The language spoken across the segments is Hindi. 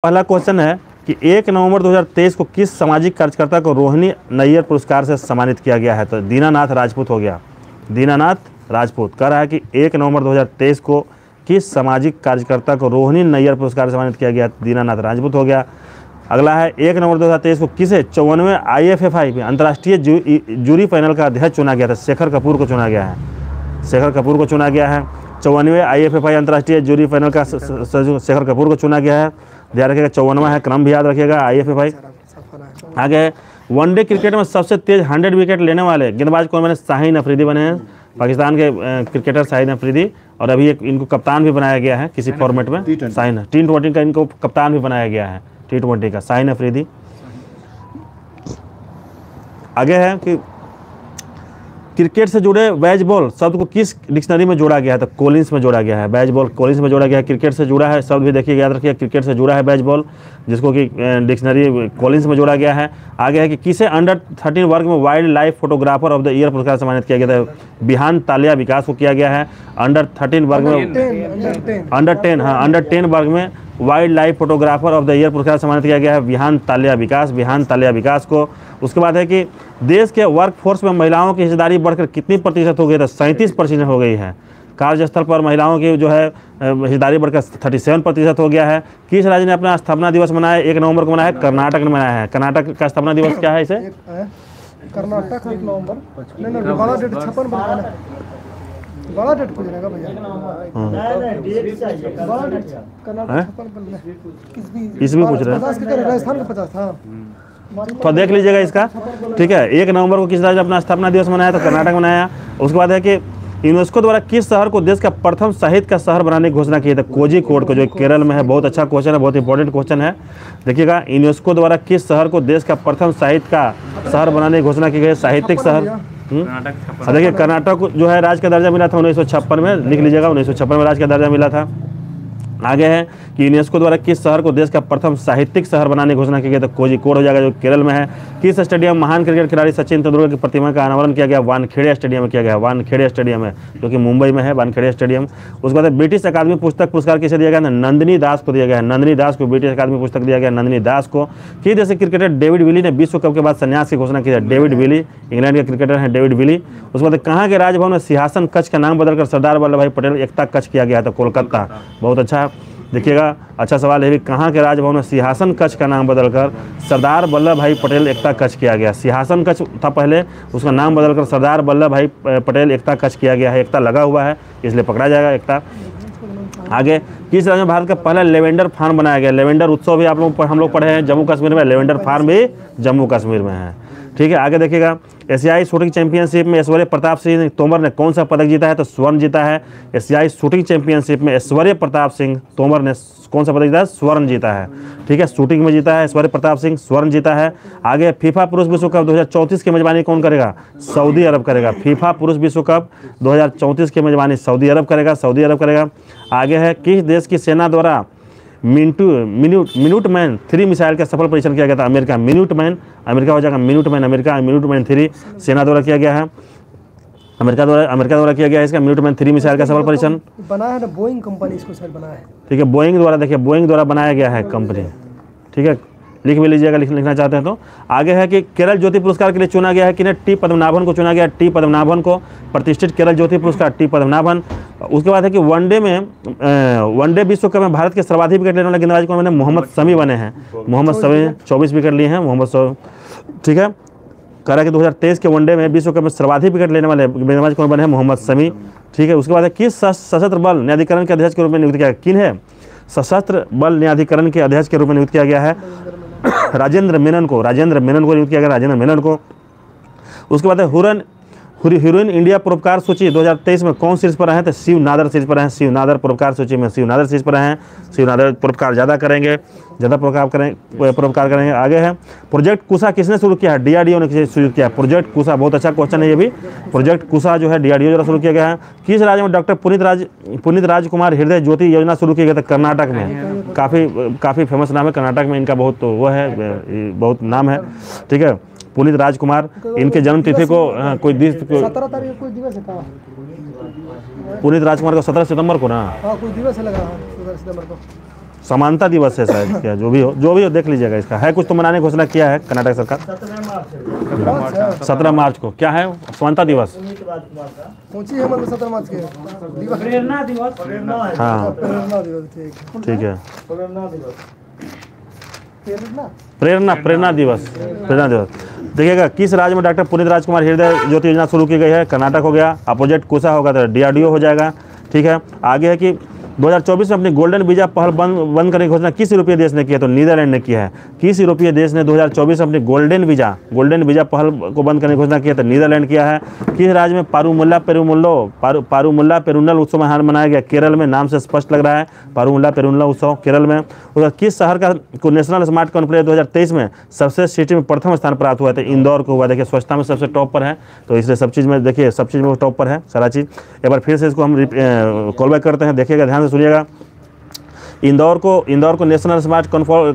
पहला क्वेश्चन है कि 1 नवंबर 2023 को किस सामाजिक कार्यकर्ता को रोहिणी नैयर पुरस्कार से सम्मानित किया गया है? तो दीनानाथ राजपूत हो गया। दीनानाथ राजपूत कह रहा है कि 1 नवंबर 2023 को किस सामाजिक कार्यकर्ता को रोहिणी नैयर पुरस्कार से सम्मानित किया गया? दीनानाथ राजपूत हो गया। अगला है 1 नवंबर 2023 को किसे 54वें IFFI में अंतर्राष्ट्रीय जूरी पैनल का अध्यक्ष चुना गया था? शेखर कपूर को चुना गया है। शेखर कपूर को चुना गया है। 54वें IFFI अंतर्राष्ट्रीय जूरी पैनल का शेखर कपूर को चुना गया है। ध्यान रखिएगा, 54वां है, क्रम भी याद रखिएगा IFFI। आगे वनडे क्रिकेट में सबसे तेज 100 विकेट लेने वाले गेंदबाज कौन बने? शाहीन अफरीदी बने हैं, पाकिस्तान के क्रिकेटर शाहीन अफरीदी। और अभी एक इनको कप्तान भी बनाया गया है किसी फॉर्मेट में। शाहीन T20 का इनको कप्तान भी बनाया गया है, T20 का शाहीन अफरीदी। आगे है कि क्रिकेट से जुड़े बैज बॉल शब्द को किस डिक्शनरी में जोड़ा गया है? तो कोलिंस में जोड़ा गया है। बैज बॉल कोलिंस में जोड़ा गया है। क्रिकेट से जुड़ा है शब्द भी देखिए, याद रखिए, क्रिकेट से जुड़ा है बैज बॉल, जिसको कि डिक्शनरी कोलिंस में जोड़ा गया है। आगे है कि किसे अंडर 13 वर्ग में wild life photographer of the year पुरस्कार सम्मानित किया गया था? बिहान तालिया विकास को किया गया है। अंडर 10 वर्ग में wild life photographer of the year पुरस्कार सम्मानित किया गया है बिहान तालिया विकास को। उसके बाद है कि देश के वर्क फोर्स में महिलाओं की हिस्सेदारी बढ़कर कितनी प्रतिशत हो गई? तो 37% हो गई है। कार्यस्थल पर महिलाओं की जो है हिस्सेदारी बढ़कर 37% हो गया है। किस राज्य ने अपना स्थापना दिवस मनाया? 1 नवंबर को मनाया है, कर्नाटक ने मनाया है। कर्नाटक का स्थापना दिवस क्या है? इसे कर्नाटक 1 नवंबर बड़ा डेट 56 बड़ा डेट पूछ रहेगा भैया। इसमें पूछ रहे हैं, राजस्थान का 50 था, तो देख लीजिएगा इसका। ठीक है, 1 नवंबर को किस राज्य ने अपना स्थापना दिवस मनाया? तो कर्नाटक मनाया। उसके बाद है कि यूनेस्को द्वारा किस शहर को देश का प्रथम साहित्य का शहर बनाने की घोषणा की? तो कोझिकोड को, जो केरल में है। बहुत अच्छा क्वेश्चन है, बहुत इंपॉर्टेंट क्वेश्चन है। देखिएगा, यूनेस्को द्वारा किस शहर को देश का प्रथम साहित्य का शहर बनाने की घोषणा की गई? साहित्यिक शहर देखिए, कर्नाटक जो है राज्य का दर्जा मिला था 1956 में। लिख लीजिएगा, 1956 में राज्य का दर्जा मिला था। आगे है कि यूनेस्को द्वारा किस शहर को देश का प्रथम साहित्यिक शहर बनाने की घोषणा की गई? तो कोझिकोड हो जाएगा, जो केरल में है। किस स्टेडियम महान क्रिकेट खिलाड़ी सचिन तेंदुलकर की प्रतिमा का अनावरण किया गया? वानखेड़े स्टेडियम में किया गया। वानखेड़े स्टेडियम है, जो कि मुंबई में है, वानखेड़े स्टेडियम। उसके बाद ब्रिटिश अकादमी पुस्तक पुरस्कार किसे दिया गया? नंदिनी दास को दिया गया है। नंदिनी दास को ब्रिटिश अकादमी पुस्तक दिया गया, नंदिनी दास को। किस देश के क्रिकेटर डेविड विली ने विश्व कप के बाद संन्यास की घोषणा की है? डेविड विली, इंग्लैंड के क्रिकेटर हैं डेविड विली। उसके बाद कहाँ के राजभवन में सिंहासन कक्ष का नाम बदलकर सरदार वल्लभ भाई पटेल एकता कक्ष किया गया? तो कोलकाता। बहुत अच्छा, देखिएगा, अच्छा सवाल है भी। कहाँ के राजभवन में सिंहासन कक्ष का नाम बदलकर सरदार वल्लभ भाई पटेल एकता कक्ष किया गया? सिंहासन कक्ष था पहले, उसका नाम बदलकर सरदार वल्लभ भाई पटेल एकता कक्ष किया गया है। एकता लगा हुआ है, इसलिए पकड़ा जाएगा एकता। आगे, किस राज्य में भारत का पहला लेवेंडर फार्म बनाया गया? लेवेंडर उत्सव भी हम लोग पढ़े हैं, जम्मू कश्मीर में। लेवेंडर फार्म भी जम्मू कश्मीर में है। ठीक है, आगे देखिएगा, एशियाई शूटिंग चैंपियनशिप में ऐश्वर्य प्रताप सिंह तोमर ने कौन सा पदक जीता है? तो स्वर्ण जीता है। एशियाई शूटिंग चैंपियनशिप में ऐश्वर्य प्रताप सिंह तोमर ने कौन सा पदक जीता है? स्वर्ण जीता है। ठीक है, शूटिंग में जीता है ऐश्वर्य प्रताप सिंह, स्वर्ण जीता है। आगे, फीफा पुरुष विश्व कप 2034 की मेजबानी कौन करेगा? सऊदी अरब करेगा। फीफा पुरुष विश्व कप 2034 की मेजबानी सऊदी अरब करेगा। आगे है, किस देश की सेना द्वारा मिनूटमैन 3 मिसाइल का सफल परीक्षण किया गया था? अमेरिका हो जाएगा, मिनूटमैन 3 सेना द्वारा किया गया है। अमेरिका द्वारा किया गया है इसका मिनूटमैन 3 मिसाइल का सफल परीक्षण। बनाया है ना बोइंग कंपनी, इसको शायद बनाया है। ठीक है, बोइंग द्वारा, देखिए बोइंग द्वारा बनाया गया है कंपनी। ठीक है, लिख भी लीजिएगा, लिखना चाहते हैं तो। आगे है कि केरल ज्योति पुरस्कार के लिए चुना गया है कि टी पद्मनाभन को चुना गया? टी पद्मनाभन को, प्रतिष्ठित केरल ज्योति पुरस्कार टी पद्मनाभन। उसके बाद है कि वनडे विश्व कप में भारत के सर्वाधिक विकेट लेने वाले गेंदबाज कौन बने? मोहम्मद शमी बने हैं। मोहम्मद शमी 24 विकेट लिए हैं, मोहम्मद शमी। ठीक है, कह रहा है कि 2023 के वनडे में विश्व कप में सर्वाधिक विकेट लेने वाले गेंदबाज कौन बने हैं? मोहम्मद शमी। ठीक है, उसके बाद है किस सशस्त्र बल न्यायाधिकरण के अध्यक्ष के रूप में नियुक्त किया? किन है? सशस्त्र बल न्यायाधिकरण के अध्यक्ष के रूप में नियुक्त किया गया है राजेंद्र मेनन को नियुक्त किया गया, राजेंद्र मेनन को। उसके बाद है हीरोइन इंडिया पुरस्कार सूची 2023 में कौन शीर्ष पर रहे? तो शिव नादर शीर्ष पर हैं। शिव नादर पुरस्कार सूची में शिव नादर शीर्ष पर हैं। शिव नादर पुरस्कार ज़्यादा पुरस्कार करेंगे। आगे है, प्रोजेक्ट कुशा किसने शुरू किया है? DRDO ने शुरू किया है प्रोजेक्ट कुशा। बहुत अच्छा क्वेश्चन है ये भी। प्रोजेक्ट कुशा जो है DRDO द्वारा शुरू किया गया है। किस राज्य में डॉक्टर पुनीत राजकुमार हृदय ज्योति योजना शुरू की गई? तो कर्नाटक में। काफ़ी फेमस नाम है कर्नाटक में इनका, बहुत वो है, बहुत नाम है। ठीक है, पुनीत राजकुमार, इनके जन्म तिथि को कोई 17 तारीख कोई दिवस है कहाँ? पुनीत राजकुमार को 17 सितंबर को ना, हाँ कोई दिवस है लगा 17 सितंबर को। समानता दिवस है शायद, क्या जो भी हो देख लीजिएगा। इसका है कुछ तो मनाने की घोषणा किया है कर्नाटक सरकार 17 मार्च को। क्या है समानता दिवस? ऊंची है मतलब 17 मार्च के प्रेरणा दिवस। हाँ प्रेरणा दिवस, ठीक है। प्रेरणा दिवस। देखिएगा किस राज्य में डॉक्टर पुनीत राजकुमार हृदय ज्योति योजना शुरू की गई है? कर्नाटक हो गया, अपोजिट कोसा होगा तो DRDO हो जाएगा। ठीक है, आगे है कि 2024 में अपनी गोल्डन वीजा पहल बंद करने की घोषणा किस यूरोपीय देश ने की है? तो नीदरलैंड ने की है। किस यूरोपीय देश ने 2024 में अपनी गोल्डन वीजा पहल को बंद करने की घोषणा की है? तो नीदरलैंड किया है। किस राज्य में पारूमुल्ला पेरुन्नल उत्सव मनाया गया? केरल में, नाम से स्पष्ट लग रहा है, पारूमुल्ला पेरुन्नल उत्सव केरल में। और किस शहर को नेशनल स्मार्ट कॉन्क्लेव 2023 में सबसे सिटी में प्रथम स्थान प्राप्त हुआ? तो इंदौर को हुआ। देखिए स्वच्छता में सबसे टॉप पर है, तो इसलिए सब चीज़ में देखिए सब चीज़ में टॉप पर है सारा चीज़। एक बार फिर से इसको हम कॉल बैक करते हैं, देखिएगा ध्यान से सुनिएगा। इंदौर को नेशनल स्मार्ट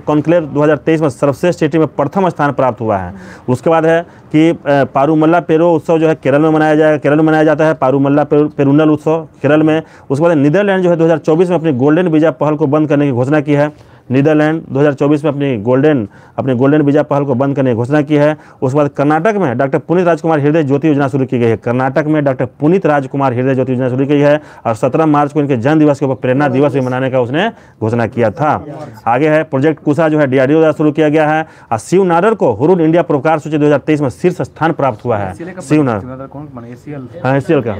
कॉन्क्लेव 2023 में सर्वश्रेष्ठ सिटी में प्रथम स्थान प्राप्त हुआ है। उसके बाद है कि पारूमल्ला पेरो उत्सव जो है केरल में मनाया जाता है, पारूमल्ला पेरुन्नल उत्सव केरल में। उसके बाद नीदरलैंड जो है 2024 में अपनी गोल्डन वीजा पहल को बंद करने की घोषणा की है। नीदरलैंड 2024 में अपनी गोल्डन वीजा पहल को बंद करने की घोषणा की है। उसके बाद कर्नाटक में डॉक्टर पुनीत राजकुमार हृदय ज्योति योजना शुरू की गई है। कर्नाटक में डॉक्टर पुनीत राजकुमार हृदय ज्योति योजना शुरू की गई है और 17 मार्च को इनके जन्म दिवस के ऊपर प्रेरणा दिवस भी मनाने का उसने घोषणा किया था। आगे है प्रोजेक्ट कुशा जो है DRDO द्वारा शुरू किया गया है। और शिव नाडर को हुरुन इंडिया पुरस्कार सूची 2023 में शीर्ष स्थान प्राप्त हुआ है। शिव नाडर हाँ एसीएल का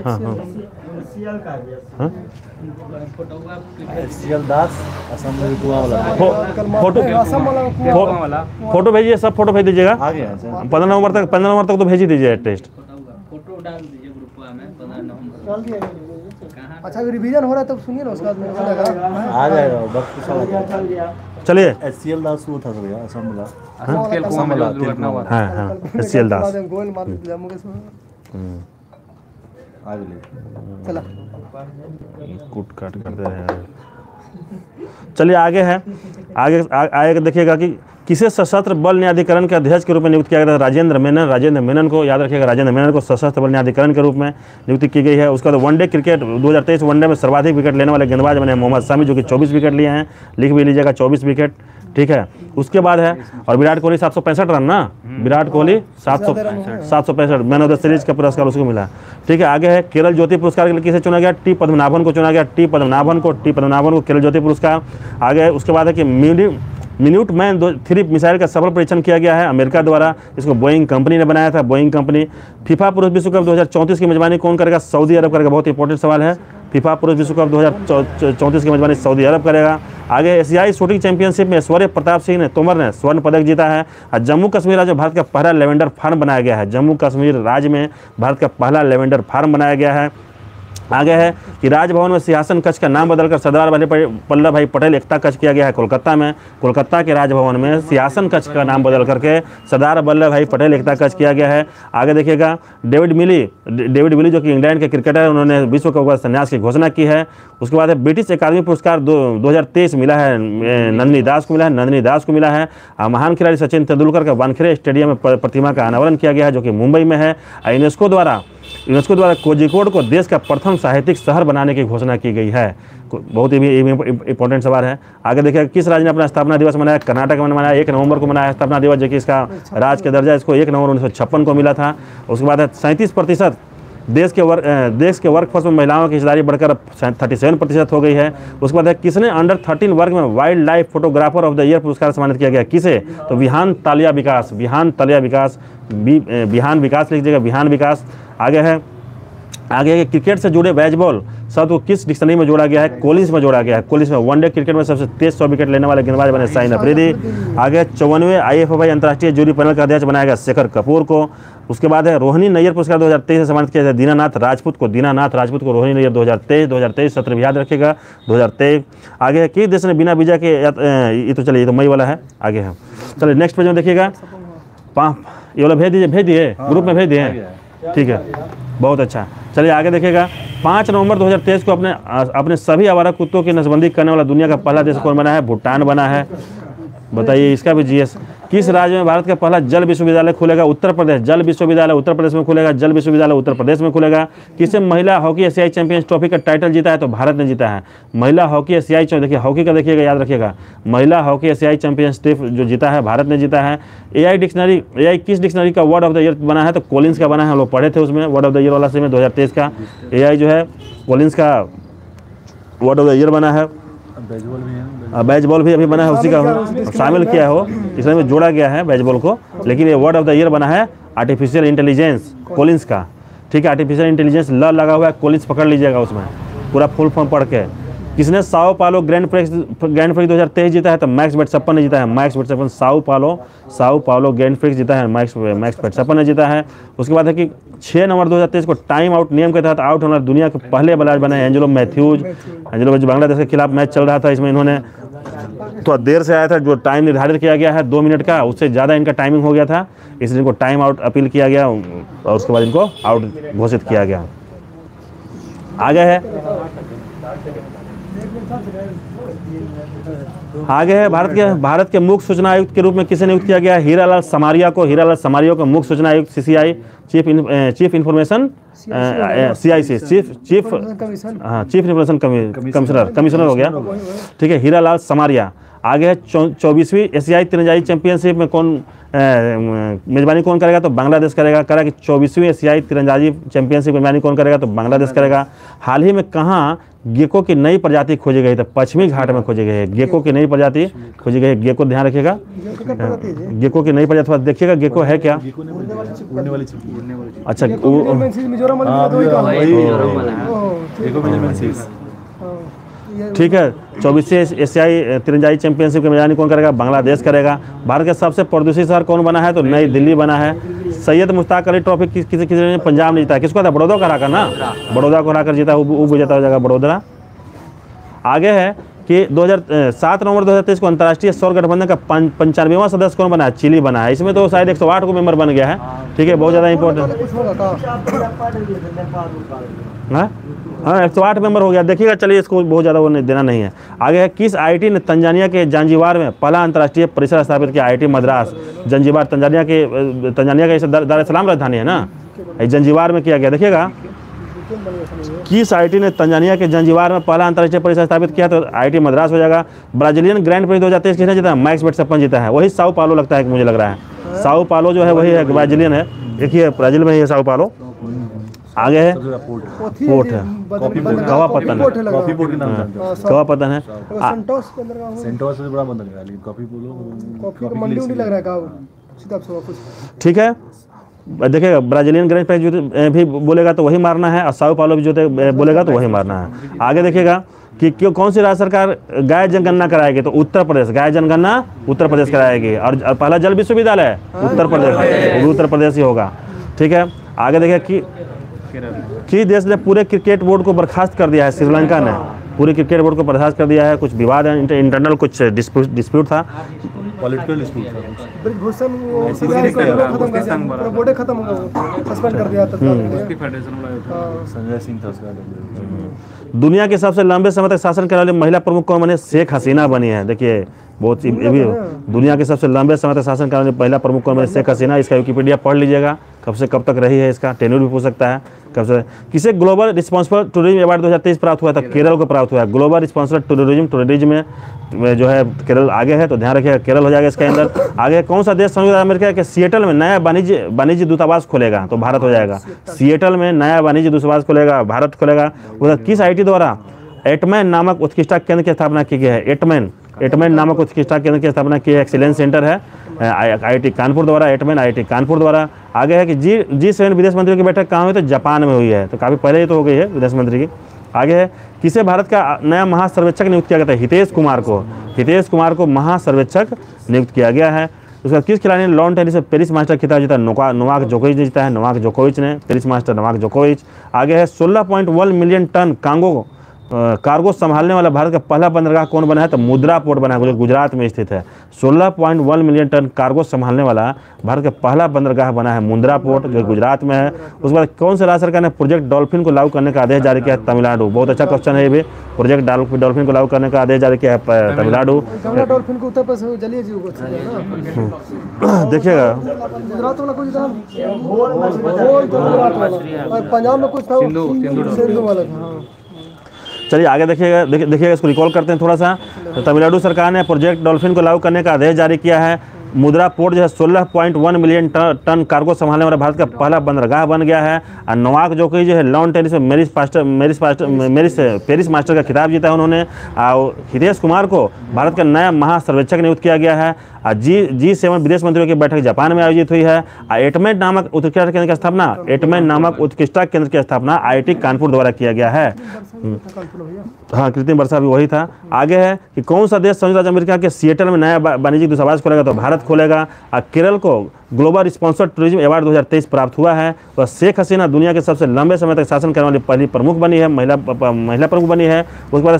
फोटो भेजिए, सब फोटो भेज दीजिएगा। 15 नवंबर तक तो भेज ही दीजिए टेस्ट। फोटो डाल दीजिए ग्रुप में 15 नवंबर। अच्छा रिवीजन हो रहा है तब सुनिए ना, उसके बाद में आ जाएगा वक्त। चलिए SCL दास वो था सर यार असम वाला। हाँ SCL दास गोल मार जम्मू कश्मीर चला कूट काट करते रहे। चलिए आगे है, आगे देखिएगा कि किसे सशस्त्र बल न्यायाधिकरण के अध्यक्ष के रूप में नियुक्त किया गया था? राजेंद्र मेनन को याद रखिएगा, राजेंद्र मेनन को सशस्त्र बल न्यायाधिकरण के रूप में नियुक्ति की गई है। उसके बाद वनडे क्रिकेट 2023 वनडे में सर्वाधिक विकेट लेने वाले गेंदबाज बने मोहम्मद शामी जो कि 24 विकेट लिए हैं, लिख भी लीजिएगा 24 विकेट। ठीक है, उसके बाद है और विराट कोहली 765 रन ना, Virat Kohli 765 man of the series का पुरस्कार उसको मिला। ठीक है, आगे है केरल ज्योति पुरस्कार के लिए किसे चुना गया? टी पद्मनाभन को चुना गया, टी पद्मनाभन को केरल ज्योति पुरस्कार। आगे उसके बाद है कि मिन्यूट मैन 3 मिसाइल का सफल परीक्षण किया गया है अमेरिका द्वारा। इसको बोइंग कंपनी ने बनाया था, बोइंग कंपनी। फीफा पुरुष विश्व कप 2034 की मेजबानी कौन करेगा? सऊदी अरब करेगा। बहुत इंपॉर्टेंट सवाल है। फीफा पुरुष विश्व कप 2034 की मेजबानी सऊदी अरब करेगा। आगे एशियाई शूटिंग चैंपियनशिप में ऐश्वर्य प्रताप सिंह तोमर ने स्वर्ण पदक जीता है। और जम्मू कश्मीर राज्य में भारत का पहला लेवेंडर फार्म बनाया गया है। जम्मू कश्मीर राज्य में भारत का पहला लेवेंडर फार्म बनाया गया है। आगे है कि राजभवन में सिंहासन कक्ष का नाम बदलकर सरदार वल्लभ भाई पटेल एकता कक्ष किया गया है। कोलकाता के राजभवन में सिंहासन कक्ष का नाम बदल करके सरदार वल्लभ भाई पटेल एकता कक्ष किया गया है। आगे देखिएगा डेविड मिली जो कि इंग्लैंड के क्रिकेटर है, उन्होंने विश्व कप का संन्यास की घोषणा की है। उसके बाद है ब्रिटिश अकादमी पुरस्कार 2023 मिला है नंदिनी दास को मिला है। महान खिलाड़ी सचिन तेंदुलकर का वानखेड़े स्टेडियम में प्रतिमा का अनावरण किया गया है जो कि मुंबई में है। यूनेस्को द्वारा कोझिकोड को देश का प्रथम साहित्यिक शहर बनाने की घोषणा की गई है। बहुत ही इंपॉर्टेंट सवाल है। आगे देखिए किस राज्य ने अपना स्थापना दिवस मनाया? कर्नाटक में मनाया, 1 नवंबर को मनाया स्थापना दिवस, जो कि इसका राज्य का दर्जा इसको 1 नवंबर 1956 को मिला था। उसके बाद है 37% देश के वर्कफोर्स में महिलाओं की हिस्सेदारी बढ़कर 37% हो गई है। उसके बाद है किसने अंडर 13 वर्ग में wild life photographer of the year पुरस्कार सम्मानित किया गया? किसे? तो विहान तालिया विकास लिख दीजिएगा, विहान विकास। आगे है क्रिकेट से जुड़े बेसबॉल शब्द को किस डिक्शनरी में जोड़ा गया है? कोलिंस में जोड़ा गया है। कोलिंस में वनडे क्रिकेट में सबसे तेज 100 विकेट लेने वाले गेंदबाज बने शाहीन अफरीदी। आगे 54वें IFFI अंतर्राष्ट्रीय जूरी पैनल का अध्यक्ष बनाया गया शेखर कपूर को। उसके बाद है रोहिणी नैयर पुरस्कार 2023 से सम्मानित किया जाए दीनानाथ राजपूत को रोहिणी नैयर 2023 सत्र भी याद रखेगा 2023। आगे है किस देश ने बिना वीजा के ये तो मई वाला है। आगे है, चलिए नेक्स्ट पेज में देखिएगा। ये वाला भेज दिए ग्रुप में भेज दिए, ठीक है, बहुत अच्छा। चलिए आगे देखिएगा 5 नवंबर 2023 को अपने सभी आवारा कुत्तों की नसबंदी करने वाला दुनिया का पहला देश कौन बना है? भूटान बना है। बताइए इसका भी GS किस राज्य में भारत का पहला जल विश्वविद्यालय खुलेगा? उत्तर प्रदेश। जल विश्वविद्यालय उत्तर प्रदेश में खुलेगा। जल विश्वविद्यालय उत्तर प्रदेश में खुलेगा। किसे महिला हॉकी एशियाई चैंपियंस ट्रॉफी का टाइटल जीता है? तो भारत ने जीता है। महिला हॉकी एशियाई, देखिए हॉकी का देखिएगा, याद रखिएगा, महिला हॉकी एशियाई चैंपियंस ट्रॉफी जो जीता है भारत ने जीता है। एआई डिक्शनरी, एआई किस डिक्शनरी का वर्ड ऑफ द ईयर बना है? तो कॉलिंस का बना है, हम लोग पढ़े थे उसमें वर्ड ऑफ द ईयर वाला से में 2023 का एआई जो है कॉलिंस का वर्ड ऑफ द ईयर बना है। बेसबॉल भी अभी बना है, उसी का शामिल किया हो, इसमें जोड़ा गया है बेसबॉल को, लेकिन ये वर्ड ऑफ द ईयर बना है आर्टिफिशियल इंटेलिजेंस कॉलिंस का। ठीक है, आर्टिफिशियल इंटेलिजेंस ल लगा हुआ है, कॉलिंस पकड़ लीजिएगा उसमें पूरा फुल फॉर्म पढ़ के। किसने साओ पालो ग्रैंड प्रिक्स 2023 जीता है? तो मैक्स वर्स्टैपेन ने जीता है। मैक्स वर्स्टैपेन साओ पालो ग्रैंड प्रिक्स जीता है, मैक्स वर्स्टैपेन ने जीता है। उसके बाद है कि 6 नवंबर 2023 को टाइम आउट नियम के तहत आउट होना दुनिया के पहले बल्लेबाज बने एंजेलो मैथ्यूज। बांग्लादेश के खिलाफ मैच चल रहा था, इसमें इन्होंने थोड़ा देर से आया था, जो टाइम निर्धारित किया गया है 2 मिनट का, उससे ज़्यादा इनका टाइमिंग हो गया था, इसलिए इनको टाइम आउट अपील किया गया और उसके बाद इनको आउट घोषित किया गया। आगे है भारत के मुख्य सूचना आयुक्त के रूप में किसे नियुक्त किया गया? हीरालाल समारिया को मुख्य सूचना आयुक्त CCI chief information CIC chief information commissioner हो गया। ठीक है, हीरालाल समारिया। आगे है 24वीं एशियाई तीरंदाजी चैंपियनशिप में कौन मेजबानी कौन करेगा? तो बांग्लादेश करेगा। करा कि 24वीं एशियाई तीरंदाजी चैंपियनशिप में मेजबानी कौन करेगा? तो बांग्लादेश करेगा। हाल ही में कहाँ गेको की नई प्रजाति खोजी गई? तो पश्चिमी घाट में खोजी गई है, गेको की नई प्रजाति खोजी गई है। गेको ध्यान रखिएगा, गेको की नई प्रजाति देखिएगा, गेको है क्या? अच्छा, ठीक है। 24वीं एशियाई तीरंदाजी चैंपियनशिप की मेजबानी कौन करेगा? बांग्लादेश करेगा। भारत का सबसे प्रदूषित शहर कौन बना है? तो नई दिल्ली बना है। सैयद मुश्ताक अली ट्रॉफी किसी ने पंजाब ने जीता है। किसको था? बड़ौदा को हराकर ना, बड़ौदा को हराकर जीता, वो विजेता हो जाएगा बड़ौदा। आगे है कि 7 नवंबर 2023 को अंतर्राष्ट्रीय सौर गठबंधन का 95वां सदस्य कौन बना है? चिली बना है। इसमें तो शायद 108 को मेंबर बन गया है। ठीक है, बहुत ज़्यादा इंपॉर्टेंट। हाँ 108 मेंबर हो गया, देखिएगा। चलिए, इसको बहुत ज़्यादा वो देना नहीं है। आगे है किस आईआईटी ने तंजानिया के जांजिबार में पहला अंतर्राष्ट्रीय परिसर स्थापित किया? आईआईटी मद्रास। जांजिबार तंजानिया का दार एस सलाम राजधानी है ना, जांजिबार में किया गया। देखिएगा, किस आईआईटी ने तंजानिया के जांजिबार में पहला अंतर्राष्ट्रीय परिसर स्थापित किया? तो आईआईटी मद्रास हो जाएगा। ब्राजीलियन ग्रैंड प्रिक्स 2023 किसने जीता? मैक्स वर्स्टैपेन जीता है। वही साओ पालो लगता है कि मुझे लग रहा है, साओ पालो जो है वही है, ब्राजीलियन है, एक ही है, ब्राजील में ही है साओ पालो। आगे है पोर्ट है, कवापत्तन है, कवापत्तन है। ठीक है, देखिएगा, ब्राजीलियन ग्रैंड प्रिक्स भी बोलेगा तो वही मारना है, और साओ पालो भी जो बोलेगा तो वही मारना है। आगे देखिएगा कि क्यों कौन सी राज्य सरकार गाय जनगणना कराएगी? तो उत्तर प्रदेश, गाय जनगणना उत्तर प्रदेश कराएगी। और पहला जल विश्वविद्यालय उत्तर प्रदेश ही होगा। ठीक है, आगे देखिए कि देश ने पूरे क्रिकेट बोर्ड को बर्खास्त कर दिया है। श्रीलंका ने पूरे क्रिकेट बोर्ड को बर्खास्त कर दिया है। कुछ विवाद है, इंटरनल कुछ डिस्प्यूट था, पॉलिटिकल डिस्प्यूट था। बोर्ड खत्म हो गया, सस्पेंड कर दिया था। संजय सिंह था उसका। दुनिया के सबसे लंबे समय तक शासन करने वाली महिला प्रमुख कौन बनी? शेख हसीना बनी है। देखिए, बहुत ये भी दुनिया के सबसे लंबे समय तक शासन करने वाली महिला प्रमुख कौन बनी? शेख हसीना। इसका विकिपीडिया पढ़ लीजिएगा, कब से कब तक रही है, इसका टेन्योर भी पूछ सकता है कब से। किसे ग्लोबल रिस्पॉन्सिबल टूरिज्म अवार्ड 2023 प्राप्त हुआ था? केरल को प्राप्त हुआ है। ग्लोबल रिस्पॉन्सिबल टूरिज्म में जो है केरल आगे है, तो ध्यान रखिएगा, केरल हो जाएगा इसके अंदर। आगे कौन सा देश संयुक्त अमेरिका के सिएटल में नया वाणिज्य दूतावास खोलेगा? तो भारत हो जाएगा। सिएटल में नया वाणिज्य दूतावास खोलेगा, भारत खोलेगा। उधर किस आईआईटी द्वारा एटमैन नामक उत्कृष्टता केंद्र की स्थापना की गई है? एटमैन नामक उत्कृष्टता केंद्र की स्थापना की एक्सीलेंस सेंटर है आईआईटी कानपुर द्वारा, एटमैन आईआईटी कानपुर द्वारा। आगे है कि G7 विदेश मंत्रियों की बैठक कहाँ हुई? तो जापान में हुई है, तो काफ़ी पहले ही तो हो गई है विदेश मंत्री की। आगे है किसे भारत का नया महासर्वेक्षक नियुक्त किया गया था? हितेश कुमार को महासर्वेक्षक नियुक्त किया गया है। उसके बाद किस खिलाड़ी ने लॉन टेनिस में पेरिस मास्टर खिताब जीता? नोवाक जोकोविच ने जीता है, पेरिस मास्टर नोवाक जोकोविच। आगे है 16.1 मिलियन टन कांगो कार्गो संभालने वाला भारत का पहला बंदरगाह कौन बना है? तो मुद्रा पोर्ट बना है, जो गुजरात में स्थित है। 16.1 मिलियन टन कार्गो संभालने वाला भारत का पहला बंदरगाह बना है मुद्रा पोर्ट, जो गुजरात में है। उसके बाद कौन से राज्य सरकार ने प्रोजेक्ट डॉल्फिन को लागू करने का आदेश जारी किया है? तमिलनाडु। बहुत अच्छा क्वेश्चन है ये भी। प्रोजेक्ट डॉल्फिन को लागू करने का आदेश जारी किया है तमिलनाडु। गंगा डॉल्फिन को उत्तर प्रदेश में जलीय जीव को छू गया ना। देखिएगा गुजरात वाला कुछ था, गुजरात वाला, और पंजाब में कुछ था सिंधु वाला था। हाँ। चलिए आगे देखिएगा, देखिएगा इसको रिकॉल करते हैं थोड़ा सा। तो तमिलनाडु सरकार ने प्रोजेक्ट डॉल्फिन को लागू करने का आदेश जारी किया है। मुद्रा पोर्ट जो है 16.1 मिलियन टन कार्गो संभालने वाला भारत का पहला बंदरगाह बन गया है। और नोवाक जोकोविच जो है लॉन टेनिस में पेरिस मास्टर का खिताब जीता है उन्होंने। और हितेश कुमार को भारत का नया महासर्वेक्षक नियुक्त किया गया है। G7 विदेश मंत्रियों की बैठक जापान में आयोजित हुई है। एटमेंट नामक उत्कृष्टता केंद्र की स्थापना केंद्र की स्थापना IIT कानपुर द्वारा किया गया है। हाँ, कृत्रिम वर्षा भी वही था। आगे है कि कौन सा देश संयुक्त राज्य अमेरिका के सिएटल में नया वाणिज्यिक दूतावास खोलेगा? तो भारत खोलेगा। और केरल को ग्लोबल स्पॉन्सर्ड टूरिज्म अवार्ड 2023 प्राप्त हुआ है। वह शेख हसीना दुनिया के सबसे लंबे समय तक शासन करने वाली पहली प्रमुख बनी है, महिला प्रमुख बनी है। उसके बाद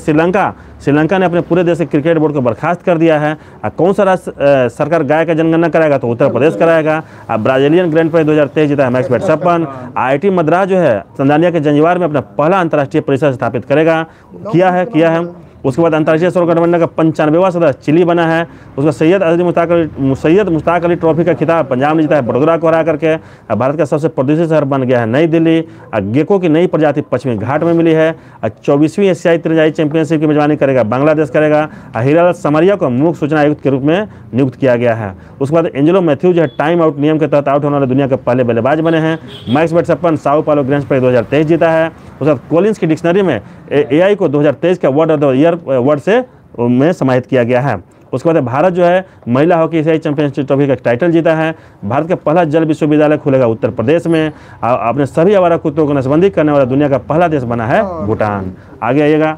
श्रीलंका ने अपने पूरे देश के क्रिकेट बोर्ड को बर्खास्त कर दिया है। कौन सा राज्य सरकार गाय का जनगणना कराएगा? तो उत्तर प्रदेश कराएगा। ब्राजीलियन ग्रैंड प्री 2023 जीता है मैक्स वर्स्टैपन। IIT मद्रास जो है तंजानिया के जंजीबार में अपना पहला अंतर्राष्ट्रीय परिसर स्थापित करेगा, किया है। उसके बाद अंतर्राष्ट्रीय सौर गठबंधन का 95वां सदस्य चिली बना है। उसका सैयद मुश्ताक अली ट्रॉफी का खिताब पंजाब ने जीता है बड़ोदरा को हरा करके। भारत का सबसे प्रदूषित शहर बन गया है नई दिल्ली। गेको की नई प्रजाति पश्चिमी घाट में मिली है। 24वीं एशियाई तीरंदाजी चैंपियनशिप की मेजबानी करेगा बांग्लादेश करेगा। हीरालाल समरिया को मुख्य सूचना आयुक्त के रूप में नियुक्त किया गया है। उसके बाद एंजेलो मैथ्यू जो है टाइम आउट नियम के तहत आउट होने वाले दुनिया के पहले बल्लेबाज बने हैं। Max Verstappen Sao Paulo grand pre 2023 जीता है। उसके बाद कोलिंस की डिक्शनरी में AI को 2023 का word of the year word से में समाहित किया गया है। उसके बाद भारत जो है महिला हॉकी एशियाई चैंपियनशिप ट्रॉफी का टाइटल जीता है। भारत का पहला जल विश्वविद्यालय खुलेगा उत्तर प्रदेश में। अपने सभी आवारा कुत्तों को नसबंदी करने वाला दुनिया का पहला देश बना है भूटान। आगे आइएगा,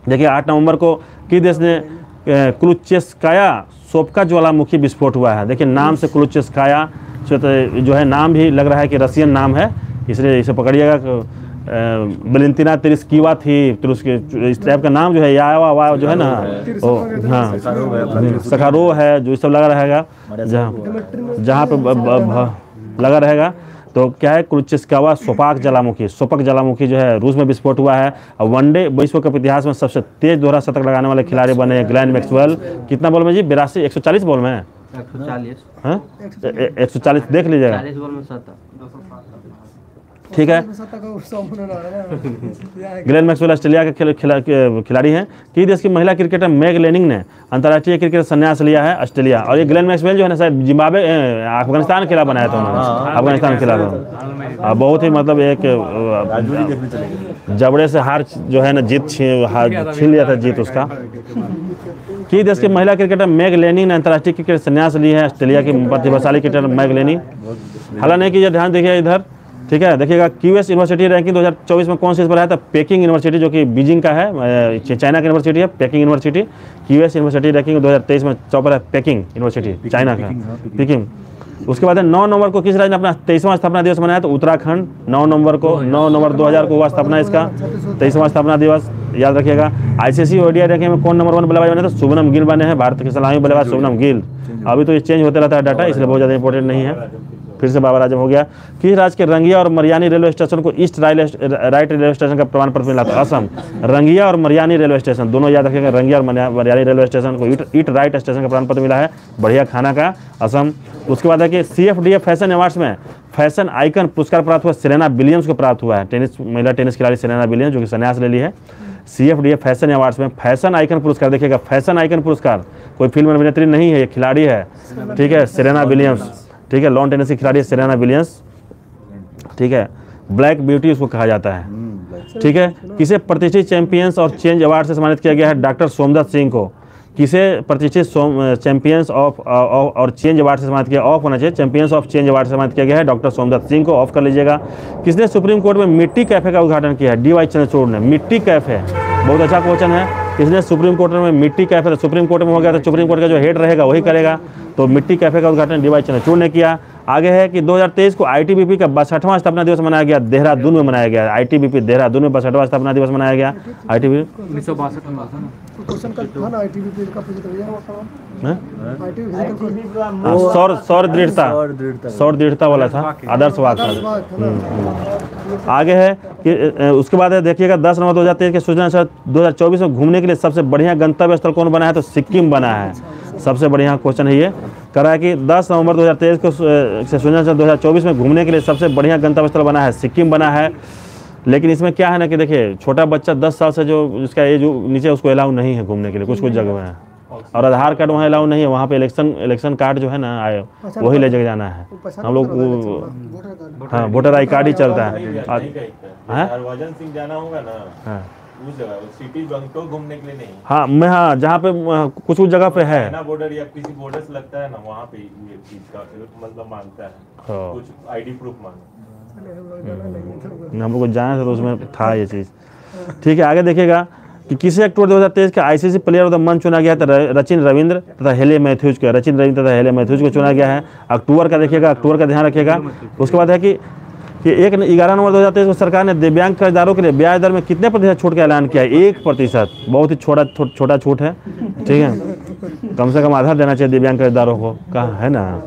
देखिए 8 नवंबर को किस देश ने क्लुचेस्काया सोपका ज्वालामुखी विस्फोट हुआ है? देखिए नाम से क्लुचेस्काया जो है नाम भी लग रहा है कि रशियन नाम है, इसलिए इसे पकड़िएगा। वैलेंटिना तेरेस्कीवा थी, तो उसके इस टाइप का नाम जो है यावा जो है ना, हाँ सखारो है, जो सब लगा रहेगा जहाँ पे लगा रहेगा। तो क्या है? क्लुचेस्काया सोपक ज्वालामुखी जो है रूस में विस्फोट हुआ है। और वनडे विश्व कप इतिहास में सबसे तेज दोहरा शतक लगाने वाले खिलाड़ी बने ग्लेन मैक्सवेल। कितना बॉल में जी? 140 बॉल में 140 देख लीजिएगा, ठीक है। ग्लेन मैक्सवेल ऑस्ट्रेलिया के खिलाड़ी हैं। कि देश की महिला क्रिकेटर मैग लेनिंग ने अंतर्राष्ट्रीय क्रिकेट संन्यास लिया है? ऑस्ट्रेलिया। और ये ग्लेन मैक्सवेल जो है ना शायद जिम्बाब्वे अफगानिस्तान के खिलाफ बनाया था उन्होंने, अफगानिस्तान के खिलाफ। बहुत ही मतलब एक जबड़े से हार जो है ना जीत छीन लिया था जीत उसका। कि देश की महिला क्रिकेटर मैग लेनिंग ने अंतर्राष्ट्रीय क्रिकेट संन्यास ली है? ऑस्ट्रेलिया की प्रतिभाशाली क्रिकेटर मैग लेनिंग। हालांकि कि ध्यान देखिए इधर, ठीक है। देखिएगा QS यूनिवर्सिटी रैंकिंग 2024 में कौन सी पर है? तो पेकिंग यूनिवर्सिटी जो कि बीजिंग का है, चाइना की यूनिवर्सिटी है packing university. QS university ranking 2023 में टॉपर है पेकिंग यूनिवर्सिटी चाइना का, पेकिंग। उसके बाद 9 नवंबर को किस राज्य ने अपना 23वां स्थापना दिवस मनाया? तो उत्तराखंड। 9 नवंबर 2000 को हुआ स्थापना इसका 23वां स्थापना दिवस, याद रखिएगा। ICC ODI रैंकिंग में कौन नंबर 1 बल्लेबाज बने? तो शुभमन गिल बने हैं, भारत के सलामी बल्लेबाज शुभमन गिल। अभी तो ये चेंज होते रहता है डाटा, इसलिए बहुत ज़्यादा इंपॉर्टेंट नहीं है। फिर से बाबर आजम हो गया। किस राज्य के रंगिया और मरियानी रेलवे स्टेशन को ईस्ट राइट रेलवे स्टेशन का प्रमाण पत्र मिला था? असम। रंगिया और मरियानी रेलवे स्टेशन दोनों याद रखेंगे, रंगिया और मरियानी रेलवे स्टेशन को ईट राइट स्टेशन का प्रमाण पत्र मिला है, बढ़िया खाना का, असम। उसके बाद है कि CFDA फैशन अवार्ड्स में फैशन आइकन पुरस्कार प्राप्त हुआ सेरेना विलियम्स को प्राप्त हुआ है। महिला टेनिस खिलाड़ी सेरेना विलियम्स जो कि संन्यास ले ली है। CFDA फैशन अवार्ड्स में फैशन आइकन पुरस्कार, देखिएगा फैशन आइकन पुरस्कार कोई फिल्म अभिनेत्री नहीं है, ये खिलाड़ी है, ठीक है, सेरेना विलियम्स, ठीक है। लॉन टेनिस की खिलाड़ी सेरेना विलियम्स, ठीक है। ब्लैक ब्यूटी उसको कहा जाता है, ठीक है। किसे प्रतिष्ठित चैंपियंस और चेंज अवार्ड से सम्मानित किया गया है? डॉक्टर सोमदत्त सिंह को। किसे प्रतिष्ठित चैंपियंस ऑफ और चेंज अवार्ड से सम्मानित किया? ऑफ होना चाहिए, चैंपियंस ऑफ चेंज अवार्ड से सम्मानित किया गया है डॉक्टर सोमदत्त सिंह को, ऑफ कर लीजिएगा। किसने सुप्रीम कोर्ट में मिट्टी कैफे का उद्घाटन किया है? DY चंद्रचूड़ ने। मिट्टी कैफे बहुत अच्छा क्वेश्चन है। किसने सुप्रीम कोर्ट में मिट्टी कैफे, सुप्रीम कोर्ट में हो गया तो सुप्रीम कोर्ट का जो हेड रहेगा वही करेगा, तो मिट्टी कैफे का उद्घाटन DY चंद्रचूड़ ने किया। आगे है कि 2023 को आईटीबीपी का 62वां स्थापना दिवस मनाया गया, देहरादून में मनाया गया। आईटीबीपी देहरादून में 62वां स्थापना दिवस मनाया गया। आईटीबीपी 1962 में हुआ था ना। क्वेश्चन कल था ना आईटीबीपी का पूछ रही है हाँ, सौर दृढ़ता वाला था, आदर्श वाक था। आगे है कि उसके बाद है देखिएगा 10 नवंबर 2023 के सूचना अनुसार 2024 में घूमने के लिए सबसे बढ़िया गंतव्य स्थल कौन बना है, तो सिक्किम बना है। सबसे बढ़िया क्वेश्चन है ये, कह रहा है कि 10 नवंबर 2023 को से सूचना अनुसार 2024 में घूमने के लिए सबसे बढ़िया गंतव्य स्थल बना है, सिक्किम बना है। लेकिन इसमें क्या है ना कि देखिए छोटा बच्चा 10 साल से जो इसका एज नीचे उसको अलाउ नहीं है घूमने के लिए, कुछ जगह में है। और आधार कार्ड वहाँ अलाउ नहीं है, वहाँ पे इलेक्शन कार्ड जो है ना आए वही ले जाके जाना है। हम लोग हाँ वोटर आई कार्ड ही चलता है। हरभजन सिंह जाना होगा ना, हाँ उस जगह सिटी गंगटोक घूमने के लिए नहीं, हाँ मैं हाँ जहाँ पे कुछ जगह पे है ना बॉर्डर या किसी बॉर्डर से लगता है ना, वहाँ पे ये चीज का मतलब मांगता है, कुछ आईडी प्रूफ मांगता है। हम लोग को जाना था तो उसमें था ये चीज़। ठीक है, आगे देखिएगा कि किसी अक्टूबर 2023 के ICC player of the month चुना गया था रचिन रविंद्र तथा हेले मैथ्यूज को। रचिन रविंद्र तथा हेले मैथ्यूज को चुना गया है। अक्टूबर का देखिएगा, अक्टूबर का ध्यान रखिएगा। उसके बाद है कि 11 नवंबर 2023 को सरकार ने दिव्यांग कर्जदारों के लिए ब्याज दर में कितने प्रतिशत छूट का ऐलान किया है? 1%। बहुत ही छोटा छूट है, ठीक है। कम से कम आधा देना चाहिए दिव्यांग कर्जदारों को, कहा है ना।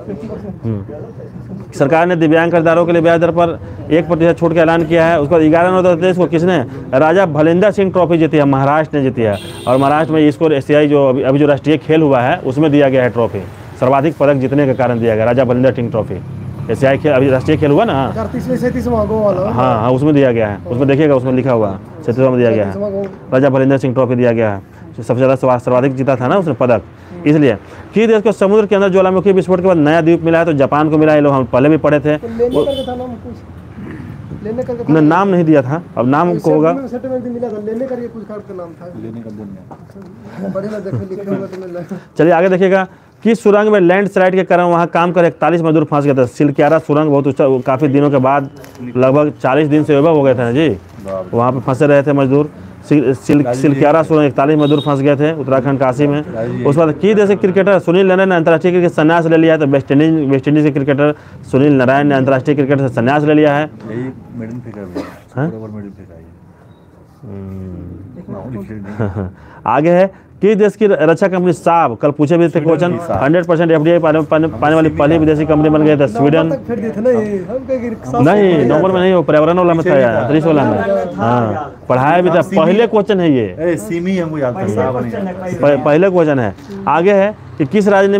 सरकार ने दिव्यांग कर्जदारों के लिए ब्याज दर पर 1% छूट का ऐलान किया है। उसके बाद 11 नवंबर 2023 को किसने राजा भलिंदर सिंह ट्रॉफी जीती है, महाराष्ट्र ने जीती है। और महाराष्ट्र में इसको एशियाई जो अभी जो राष्ट्रीय खेल हुआ है उसमें दिया गया है ट्रॉफी, सर्वाधिक पदक जीतने के कारण दिया गया राजा भलिंदर सिंह ट्रॉफी। एशियाई खेल अभी राष्ट्रीय खेल हुआ ना, हाँ उसमें दिया गया है। उसमें देखिएगा, उसमें लिखा हुआ है 37वां में दिया गया है, राजा भलिंदर सिंह ट्रॉफी दिया गया है। सबसे ज़्यादा सर्वाधिक जीता था ना उसने पदक। इसलिए कि देश को समुद्र के अंदर ज्वालामुखी विस्फोट के बाद नया द्वीप मिला है, तो जापान को मिला। ये लोग हम पहले भी पढ़े थे। हमने नाम नहीं दिया था, अब नाम को होगा। चलिए आगे देखिएगा कि सुरंग में लैंडस्लाइड के कारण वहाँ काम कर 41 मजदूर फंस गए थे। सिलक्यारा सुरंग बहुत ऊंचा, काफ़ी दिनों के बाद लगभग 40 दिन से विभव हो गए थे ना जी, वहाँ पे फंसे रहे थे मजदूर। सिलक्यारा सुरंग 41 मजदूर फंस गए थे उत्तराखंड काशी में। उसके बाद की देश के क्रिकेटर सुनील नारायण ने अंतर्राष्ट्रीय क्रिकेट संन्यास ले लिया है। तो वेस्ट इंडीज के क्रिकेटर सुनील नारायण ने अंतर्राष्ट्रीय क्रिकेट से संन्यास ले लिया है। आगे है कि देश की रक्षा कंपनी साब, कल पूछे भी थे क्वेश्चन, 100% एफडीआई पाने वाली पहली विदेशी कंपनी बन गई था स्वीडन। नहीं नंबर में नहीं, वो पर्यावरण वाला में था, अंतरिक्ष वाला में। हाँ पढ़ाया भी था, पहले क्वेश्चन है ये, पहले क्वेश्चन है। आगे है कि किस राज्य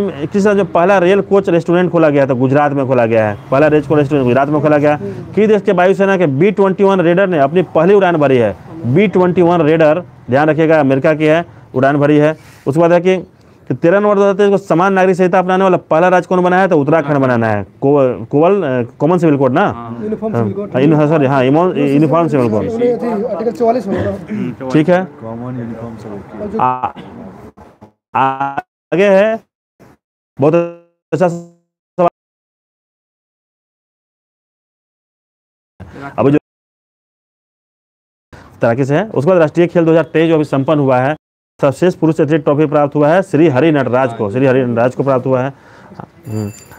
में पहला रेल कोच रेस्टोरेंट खोला गया था? गुजरात में खोला गया है। पहला रेल कोच रेस्टोरेंट गुजरात में खोला गया। कि देश के वायुसेना के B-21 रेडर ने अपनी पहली उड़ान भरी है। B-21 रेडर ध्यान रखिएगा अमेरिका की है, उड़ान भरी है। उसके बाद है कि 13 नवंबर 2023 को समान नागरिक संहिता अपनाने वाला पहला राज्य कौन बना है? तो उत्तराखंड बनाना है। कॉमन सिविल कोड ना, सॉरी हाँ यूनिफॉर्म सिविल कोड, ठीक है। आगे है बहुत अच्छा सवाल, अभी जो तरीके से है। उसके बाद राष्ट्रीय खेल 2023 जो अभी संपन्न हुआ है, सर्वश्रेष्ठ पुरुष एथलीट ट्रॉफी प्राप्त हुआ है श्री हरि नटराज को प्राप्त हुआ है।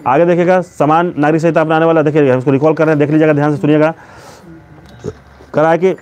आगे देखिएगा समान नागरिक संहिता अपनाने वाला, देखिएगा हम इसको रिकॉल कर रहे हैं, देख लीजिएगा, ध्यान से सुनिएगा। करा कि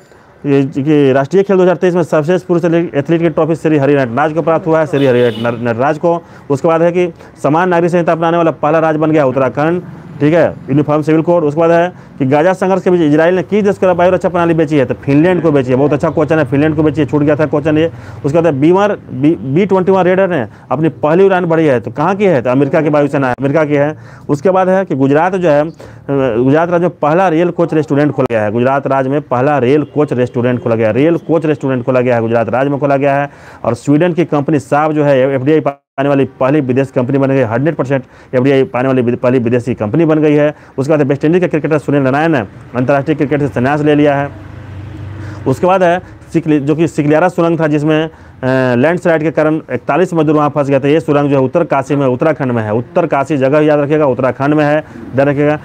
राष्ट्रीय खेल 2023 में सर्वश्रेष्ठ पुरुष एथलीट की ट्रॉफी श्री हरि नटराज को प्राप्त हुआ है, श्री हरि नटराज को। उसके बाद है कि समान नागरिक संहिता अपनाने वाला पहला राज्य बन गया उत्तराखंड, ठीक है, यूनिफॉर्म सिविल कोड। उसके बाद है कि गाजा संघर्ष के बीच इजराइल ने किस देश को वायु रक्षा प्रणाली बेची है? तो फिनलैंड को बेची है। बहुत अच्छा क्वेश्चन है, फिनलैंड को बेची है, छूट गया था क्वेश्चन ये। उसके बाद B-21 रेडर ने अपनी पहली उड़ान भरी है, तो कहाँ की है? तो अमेरिका की वायुसेना है, अमेरिका की है। उसके बाद है कि गुजरात राज्य में पहला रेल कोच रेस्टोरेंट खोला गया है। गुजरात राज्य में पहला रेल कोच रेस्टोरेंट खोला गया है, गुजरात राज्य में खोला गया है। और स्वीडन की कंपनी साब जो है एफडीआई पाने वाली पहली विदेशी कंपनी बन गई, 100% एफडीआई पाने वाली पहली विदेशी कंपनी बन गई है। उसके बाद वेस्ट इंडीज के क्रिकेटर सुनील नारायण ने अंतर्राष्ट्रीय क्रिकेट से संन्यास ले लिया है। उसके बाद है जो कि सिकलियारा सुरंग था, जिसमें लैंडस्लाइड के कारण 41 मजदूर वहाँ फंस गए थे। ये सुरंग जो है उत्तर काशी में, उत्तराखंड में है। उत्तर काशी जगह याद रखिएगा, उत्तराखंड में है, ध्यान रखिएगा।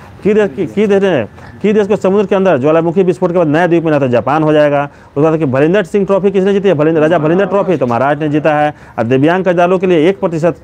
की देश को समुद्र के अंदर ज्वालामुखी विस्फोट के बाद नया द्वीप मिला था, जापान हो जाएगा। उसके बाद भलिंदर सिंह ट्रॉफी किसने जीती है? राजा भलिंदर ट्रॉफी तो महाराज ने जीता है। और दिव्यांग खरीदारों के लिए 1%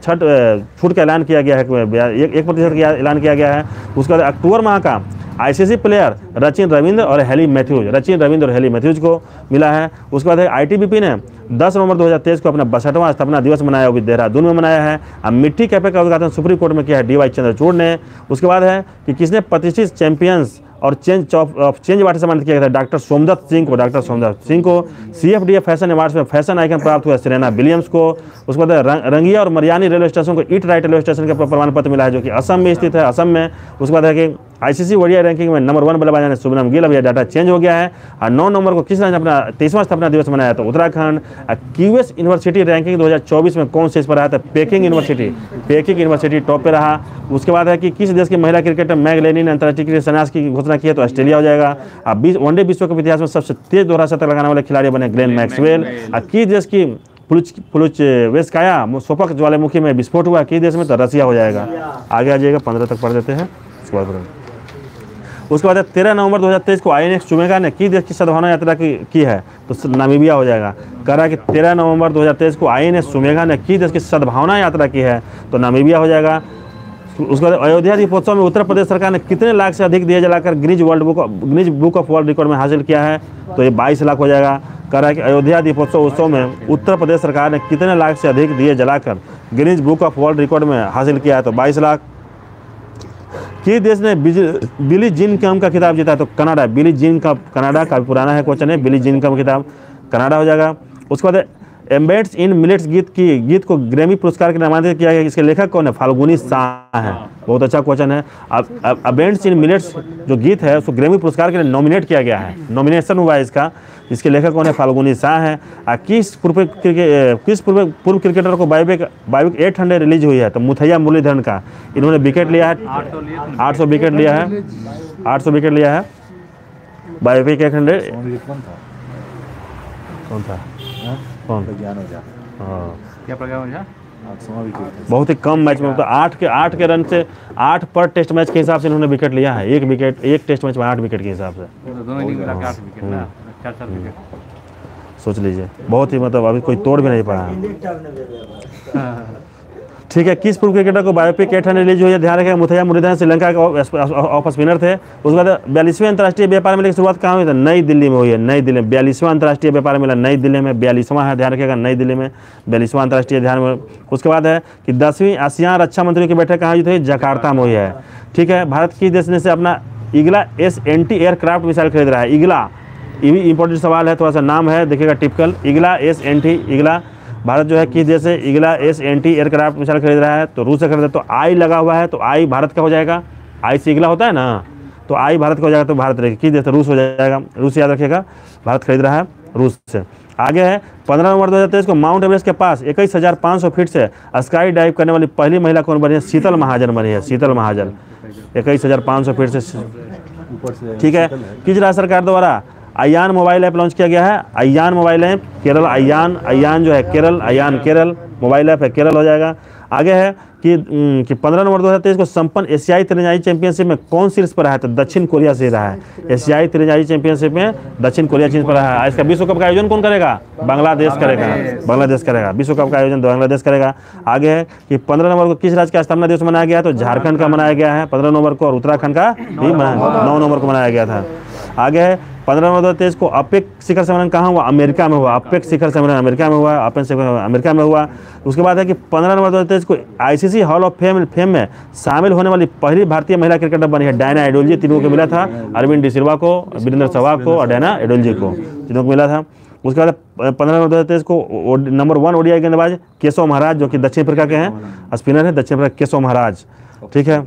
छूट का ऐलान किया गया है, 1% का ऐलान किया गया है। उसके बाद अक्टूबर माह का आईसीसी प्लेयर सचिन रविंद्र और हेली मैथ्यूज को मिला है। उसके बाद आईटीबीपी ने 10 नवंबर 2023 को अपना 62वां स्थापना दिवस मनाया, वो भी देहरादून में मनाया है। अब मिट्टी कैफे का उद्घाटन सुप्रीम कोर्ट में किया है डीवाई चंद्रचूड़ ने। उसके बाद है कि किसने प्रतिष्ठित चैंपियंस और चेंज अवार्ड से सम्मानित किया गया था? डॉक्टर सोमदत्त सिंह को। CFDA फैशन अवार्ड्स में फैशन आइकन प्राप्त हुआ सेरेना विलियम्स को। उसके बाद रंगिया और मरियानी रेलवे स्टेशन को ईट राइट रेलवे स्टेशन का प्रमाण पत्र मिला है, जो कि असम में स्थित है, असम में। उसके बाद है कि ICC ओडीआई रैंकिंग में नंबर 1 बल्लेबाज शुभमन गिल। अब यह डाटा चेंज हो गया है। और 9 नवंबर को किस राज्य ने अपना 23वां स्थापना दिवस मनाया? तो उत्तराखंड। QS यूनिवर्सिटी रैंकिंग 2024 में कौन से इस पर रहा था? पेकिंग यूनिवर्सिटी टॉप पे रहा। उसके बाद है कि किस देश की महिला क्रिकेटर मैग लेनी ने अंतर्राष्ट्रीय क्रिकेट संन्यास की घोषणा की है? तो ऑस्ट्रेलिया हो जाएगा। अब वनडे विश्व कप इतिहास में सबसे तेज दोहरा शतक लगाने वाले खिलाड़ी बने ग्लेन मैक्सवेल। किस देश की पुलुचवेस्काया सोपक ज्वालामुखी में विस्फोट हुआ? किस देश में? तो रसिया हो जाएगा। आगे आ जाएगा, 15 तक पढ़ देते हैं। उसके बाद 13 नवंबर 2023 को INS चुमेगा ने किस देश की सद्भावना यात्रा की है? तो नामीबिया हो जाएगा। कह रहा है कि 13 नवंबर 2023 को INS चुमेगा ने किस देश की सद्भावना यात्रा की है? तो नामीबिया हो जाएगा। उसके बाद अयोध्या दीपोत्सव में उत्तर प्रदेश सरकार ने कितने लाख से अधिक दिए जलाकर Guinness book of world record में हासिल किया है? तो ये 22 लाख हो जाएगा। कह रहा है कि अयोध्या दीपोत्सव उत्सव में उत्तर प्रदेश सरकार ने कितने लाख से अधिक दिए जलाकर Guinness book of world record में हासिल किया है? तो 22 लाख। किस देश ने बिली जीन कम का खिताब जीता है? तो कनाडा। बिली जीन का कनाडा का पुराना है क्वेश्चन है, बिली जीन कम खिताब कनाडा हो जाएगा। उसके बाद एम्बेड्स इन मिलेट्स गीत को ग्रैमी पुरस्कार के नामांकित किया गया। इसके लेखक कौन है? फाल्गुनी शाह है। बहुत अच्छा क्वेश्चन है। अब एम्बेड्स इन मिलेट्स जो गीत है उसको ग्रैमी पुरस्कार के लिए नॉमिनेट किया गया है, नॉमिनेशन हुआ है इसका। इसके लेखक कौन है? फाल्गुनी शाह है। किस पूर्व क्रिकेटर को बायोपिक 800 रिलीज हुई है? तो मुथैया मुरलीधरन का। इन्होंने विकेट लिया है, 800 विकेट लिया है, 800 विकेट लिया है। बायोपिक 800 कौन था? कौन? क्या प्रज्ञान झा? बहुत ही कम मैच में, तो 8 के रन से 8 पर टेस्ट मैच के हिसाब से इन्होंने विकेट लिया है। एक टेस्ट मैच में 8 विकेट के हिसाब से। दोनों इनिंग मिला के 8 विकेट ना, 4 विकेट। सोच लीजिए, बहुत ही मतलब अभी कोई तोड़ भी नहीं पाया है। ठीक है। किस पूर्व क्रिकेटर को बायोपिक 800 रिलीज हुई है? ध्यान रखेगा, मुथैया मुरलीधरन श्रीलंका के ऑफ स्पिनर थे। उसके बाद 42वें अंतर्राष्ट्रीय व्यापार मेले की शुरुआत कहाँ हुई? था नई दिल्ली में हुई है। नई दिल्ली में 42वां अंतर्राष्ट्रीय व्यापार मेला नई दिल्ली में, 42वां है, ध्यान रखेगा, नई दिल्ली में 42वां अंतर्राष्ट्रीय। ध्यान में। उसके बाद है कि 10वीं आसियान रक्षा मंत्रियों की बैठक कहाँ हुई थी? जकार्ता में हुई है। ठीक है। भारत किस देश ने से अपना ईगला SNT एयरक्राफ्ट मिसाइल खरीद रहा है? ईगला, ये भी इंपॉर्टेंट सवाल है, थोड़ा सा नाम है देखिएगा टिपिकल। ईगला SNT, ईगला भारत जो है किस देश से ईगला SNT एयरक्राफ्ट मिसाइल खरीद रहा है? तो रूस से खरीदा। तो आई लगा हुआ है, तो आई भारत का हो जाएगा। आई से ईगला होता है ना, तो आई भारत का हो जाएगा। तो भारत रहेगा। किस देश से? रूस हो जाएगा। रूस याद रखिएगा, भारत खरीद रहा है रूस से। आगे है 15 नवंबर 2023 को माउंट एवरेस्ट के पास 21,500 फीट से स्काई डाइव करने वाली पहली महिला कौन बनी है? शीतल महाजन बनी है। शीतल महाजन 21,500 फीट से। ठीक है। किस राज्य सरकार द्वारा अयान मोबाइल ऐप लॉन्च किया गया है? Ayan mobile app Kerala. अयान जो है केरल, अयान केरल मोबाइल ऐप है, केरल हो जाएगा। आगे है कि 15 नवंबर 2023 को संपन्न एशियाई तीरंदाजी चैंपियनशिप में कौन शीर्ष पर रहा है? तो दक्षिण कोरिया से रहा है। एशियाई तीरंदाजी चैंपियनशिप में दक्षिण कोरिया शीर्ष पर रहा है। इसका विश्व कप का आयोजन कौन करेगा? बांग्लादेश करेगा। विश्व कप का आयोजन बांग्लादेश करेगा। आगे है कि 15 नवंबर को किस राज्य का स्थापना दिवस मनाया गया? तो झारखंड का मनाया गया है 15 नवंबर को, और उत्तराखंड का भी 9 नवंबर को मनाया गया था। आगे है 15 नवंबर 2023 को अपेक शिखर सम्मेलन कहाँ हुआ? अमेरिका में हुआ। अपेक शिखर सम्मेलन अमेरिका में हुआ, अमेरिका में हुआ। उसके बाद है कि 15 नवंबर 2023 को ICC हॉल ऑफ फेम में शामिल होने वाली पहली भारतीय महिला क्रिकेटर बनी है डायना एडोल्जी। तीनों को मिला था, अरविंद डी सिल्वा को, वीरेंद्र सहवाग को और डायना एडोल्जी को, तीनों को मिला था। उसके बाद 15 नवंबर 2023 को नंबर 1 ODI गेंदबाज केशव महाराज, जो कि दक्षिण अफ्रीका के हैं, स्पिनर है दक्षिण अफ्रीका केशव महाराज। ठीक है,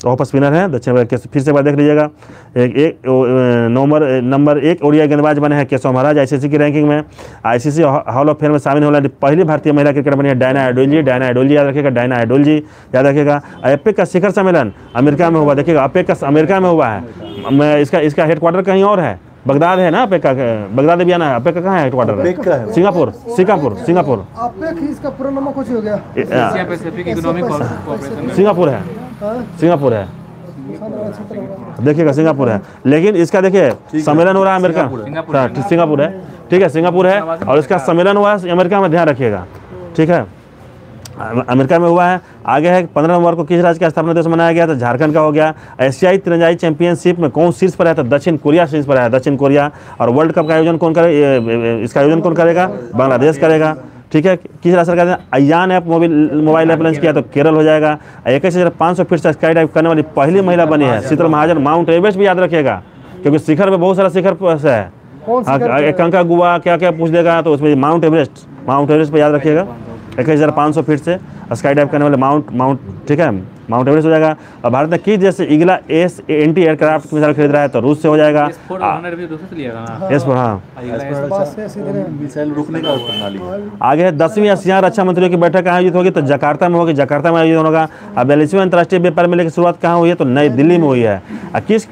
ऑफ स्पिनर है दक्षिण अफ्रीका। फिर से बात देख लीजिएगा, नंबर 1 ODI गेंदबाज बने हैं केशव महाराज ICC की रैंकिंग में। ICC हॉल ऑफ फेम में शामिल होने वाली पहली भारतीय महिला क्रिकेटर बनी है डायना एडोल्जी याद रखिएगा, डायना एडोल्जी याद रखिएगा। अपेक का शिखर सम्मेलन अमेरिका में हुआ, देखिएगा अपेक का अमेरिका में हुआ है। इसका हेडक्वार्टर कहीं और है, बगदाद है ना अपेक्का, बगदाद भी आना है। अपेक्का कहाँ है हेडक्वार्टर? अपेक्का है। सिंगापुर, सिंगापुर, सिंगापुर, अपेक ही इसका पूरा नाम कुछ हो गया। Asia Pacific economic cooperation Singapore है, हाँ, सिंगापुर है, क्षेत्र होगा। देखिएगा सिंगापुर है। लेकिन इसका देखिए सम्मेलन हो रहा है अमेरिका, हाँ, सिंगापुर है, ठीक है, सिंगापुर है। और इसका सम्मेलन हुआ है अमेरिका में, ध्यान रखिएगा, ठीक है, अमेरिका में हुआ है। आगे है 15 नवंबर को किस राज्य का स्थापना दिवस मनाया गया? तो झारखंड का हो गया। एशियाई तीरंदाजी चैंपियनशिप में कौन शीर्ष पर है? तो दक्षिण कोरिया शीर्ष पर है, दक्षिण कोरिया। और वर्ल्ड कप का आयोजन कौन करे? इसका आयोजन कौन करेगा? बांग्लादेश करेगा, ठीक है। किस राज्य सरकार ने Ayyan app mobile app launch किया? तो केरल हो जाएगा। 21,500 फीट से स्काई डाइव करने वाली पहली महिला बनी है शीतल महाजन। माउंट एवरेस्ट भी याद रखिएगा, क्योंकि शिखर में बहुत सारा शिखर से है। कौन सी कंका गुआ क्या क्या पूछ देगा, तो उसमें माउंट एवरेस्ट पे याद रखिएगा। 21,500 फीट से स्काई डाइव करने वाले माउंट, ठीक है, माउंट एवरेस्ट हो जाएगा। और भारत ने किस देश से इगला एंटी एयरक्राफ्ट मिसाइल खरीद रहा है? तो रूस से हो जाएगा। S-400 भी दूसरे से लिया था ना। एस पर, हाँ। मिसाइल रोकने का प्रणाली। आगे है 10वीं आसियान रक्षा मंत्रियों की बैठक कहाँ आयोजित होगी? तो जकार्ता में होगी, जकार्ता में आयोजित होगा। अब 42वें अंतर्राष्ट्रीय व्यापार मेले की शुरुआत कहाँ हुई है? तो नई दिल्ली में हुई है। किस